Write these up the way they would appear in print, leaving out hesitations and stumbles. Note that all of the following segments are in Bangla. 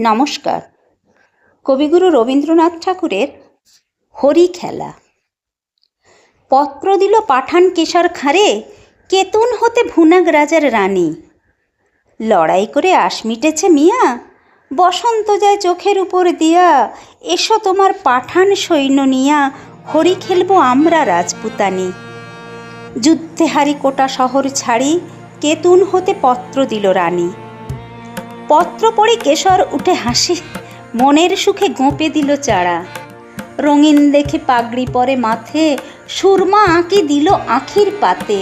নমস্কার। কবিগুরু রবীন্দ্রনাথ ঠাকুরের হরি খেলা। পত্র দিল পাঠান কেশর খাঁড়ে, কেতুন হতে ভুনাগ রাজার রানী। লড়াই করে আশ মিটেছে মিয়া, বসন্ত যায় চোখের উপর দিয়া। এসো তোমার পাঠান সৈন্য নিয়া, হরি খেলবো আমরা রাজপুতানি। যুদ্ধে হারি কোটা শহর ছাড়ি, কেতুন হতে পত্র দিল রানী। পত্র পড়ে কেশর উঠে হাসি, মনের সুখে গোঁপে দিল চারা। রঙিন দেখে পাগড়ি পরে মাথে, সুরমা আঁকি দিল আঁখির পাতে।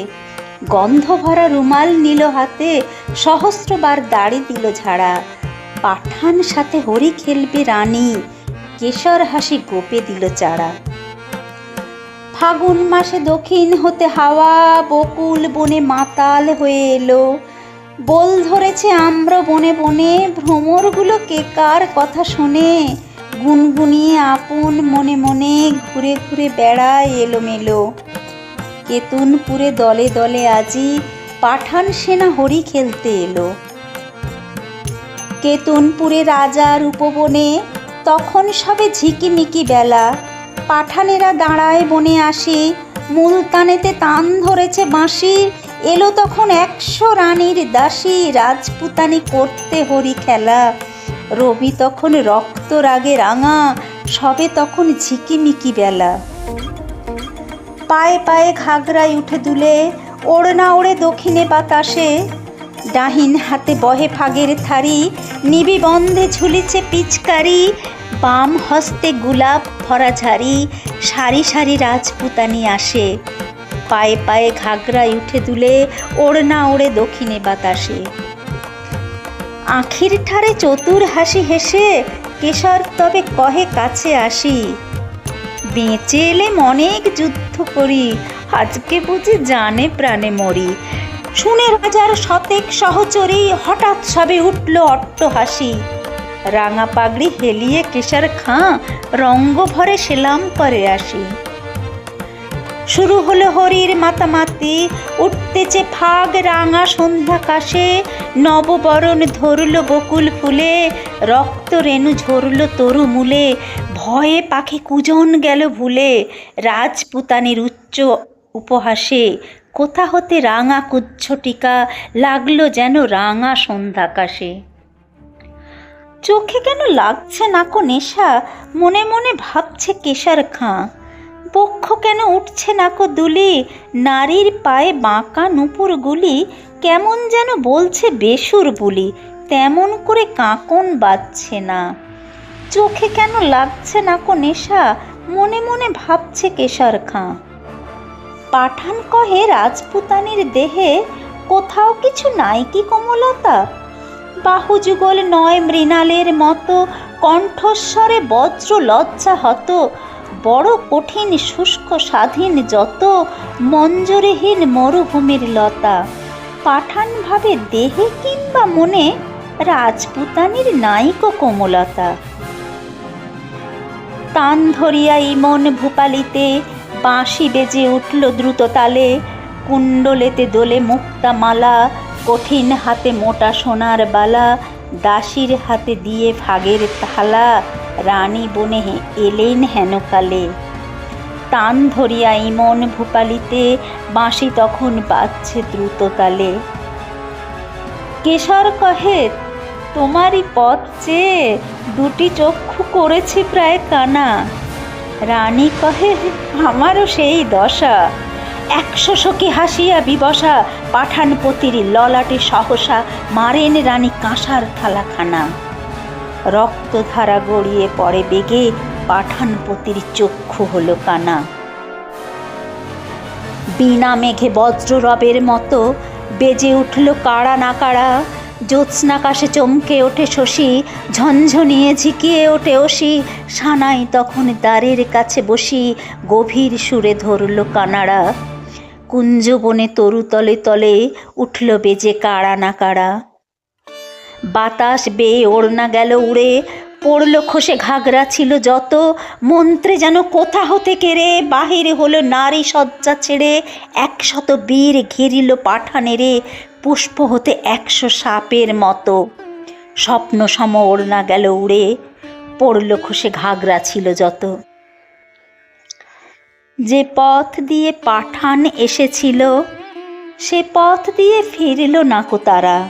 গন্ধ ভরা রুমাল নিল হাতে, সহস্রবার দাড়ি দিল ঝাড়া। পাঠান সাথে হরি খেলবে রানী, কেশর হাসি গোপে দিল চারা। ফাগুন মাসে দক্ষিণ হতে হাওয়া, বকুল বনে মাতাল হয়ে এলো। বোল ধরেছে আম্র বনে বনে, ভ্রমরগুলো কে কার কথা শোনে। গুনগুনিয়ে আপন মনে মনে, ঘুরে ঘুরে বেড়ায় এলোমেলো। কেতুনপুরে দলে দলে আজি, পাঠান সেনা হরি খেলতে এলো। কেতুনপুরে রাজার উপবনে, তখন সবে ঝিকিমিকি বেলা। পাঠানেরা দাঁড়ায় বনে আসি, মুলতানেতে তান ধরেছে বাঁশি। এলো তখন 100 রানীর দাসী, রাজপুতানি করতে হরি খেলা। রবি তখন রক্ত রাগে রাঙা, সবে তখন ঝিকিমিকি বেলা। পায়ে পায়ে ঘাগরায় উঠে দুলে, ওড়না ওড়ে দক্ষিণে বাতাসে। ডাহিন হাতে বহে ফাগের থারি, নিবি বন্ধে ঝুলিছে পিচকারি। বাম হস্তে গুলাব ভরা ঝাড়ি, সারি সারি রাজপুতানি আসে। পায়ে পায়ে ঘাগরায় উঠে দুলে, ওড়না ওড়ে দক্ষিণে বাতাসে। আখির ঠারে চতুর হাসি হেসে, কেশর তবে কহে কাছে আসি। বেঁচে এলে অনেক যুদ্ধ করি, আজকে বুঝি জানে প্রাণে মরি। শুনে রাজার শতেক সহচরী, হঠাৎ সবে উঠল অট্ট হাসি। রাঙা পাগড়ি হেলিয়ে কেশর খাঁ, রঙ্গ ভরে সেলাম করে আসি। শুরু হলো হরির মাতামাতি, উঠতেছে ফাগ রাঙা সন্ধ্যা কাশে। নববরণ ধরল বকুল ফুলে, রক্ত রেণু ঝরল তরু মূলে। ভয়ে পাখি কুজন গেল ভুলে, রাজপুতানির উচ্চ উপহাসে। কোথা হতে রাঙা কুচ্ছটিকা, লাগলো যেন রাঙা সন্ধ্যাকাশে। চোখে কেন লাগছে নাকো নেশা, মনে মনে ভাবছে কেশর খাঁ। বক্ষ কেন উঠছে নাকো দুলি, নারীর পায়ে বাঁকা নুপুর গুলি। কেমন যেন বলছে বেসুর বুলি, তেমন করে কাঁকন বাজছে না। চোখে কেন লাগছে নাকো নেশা, মনে মনে ভাবছে কেশর খাঁ। পাঠান কহে রাজপুতানির দেহে, কোথাও কিছু নাই কি কোমলতা। বাহু যুগল নয় মৃণালের মতো, কণ্ঠস্বরে বজ্র লজ্জা হত। বড় কঠিন শুষ্ক স্বাধীন যত, মঞ্জরিহীন মরুভূমির লতা। পাঠান ভাবে দেহে কিংবা মনে, রাজপুতানির নাইকো কোমলতা। তান ধরিয়া ইমন ভূপালিতে, বাঁশি বেজে উঠল দ্রুত তালে। কুণ্ডলেতে দোলে মুক্তা মালা, কঠিন হাতে মোটা সোনার বালা। দাসীর হাতে দিয়ে ফাগের থালা, রানী বনে এলেন হেনকালে। তান ধরিয়া ইমন ভূপালিতে, বাঁশি তখন বাজছে দ্রুত তালে। কেশর কহে তোমারই পথ চেয়ে, দুটি চক্ষু করেছি প্রায় কানা। রানী কহে আমারও সেই দশা, 100 সখী হাসিয়া বিবসা। পাঠানপতির ললাটে সহসা, মারেন রানী কাঁসার থালাখানা। রক্তধারা গড়িয়ে পড়ে বেগে, পাঠানপতির চক্ষু হলো কানা। বিনা মেঘে বজ্ররবের মতো, বেজে উঠল কাড়া নাকাড়া। জ্যোৎস্নাকাশে চমকে ওঠে শশী, ঝনঝনিয়ে ঝিকিয়ে ওঠে অসি। সানাই তখন দ্বারের কাছে বসি, গভীর সুরে ধরল কানাড়া। কুঞ্জবনে তরু তলে তলে, উঠল বেজে কাড়া নাকাড়া। বাতাস বেয়ে ওড়না গেল উড়ে, পড়ল খসে ঘাগরা ছিল যত। মন্ত্রে যেন কোথা হতে কেড়ে, বাহিরে হলো নারী শয্যা ছেড়ে। 100 বীর ঘিরিল পাঠানেরে, পুষ্প হতে 100 সাপের মতো। স্বপ্ন সম ওড়না গেল উড়ে, পড়ল খসে ঘাগরা ছিল যত। যে পথ দিয়ে পাঠান এসেছিল, সে পথ দিয়ে ফিরল নাকো তারা।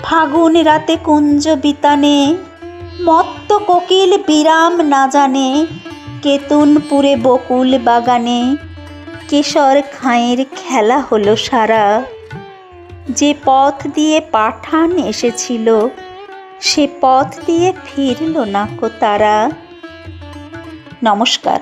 ফাগুন রাতে কুঞ্জ বিতানে, মত্ত কোকিল বিরাম না জানে, কেতুনপুরে বকুল বাগানে, কেশর খাঁয়ের খেলা হলো সারা। যে পথ দিয়ে পাঠান এসেছিল, সে পথ দিয়ে ফিরল নাকো তারা। নমস্কার।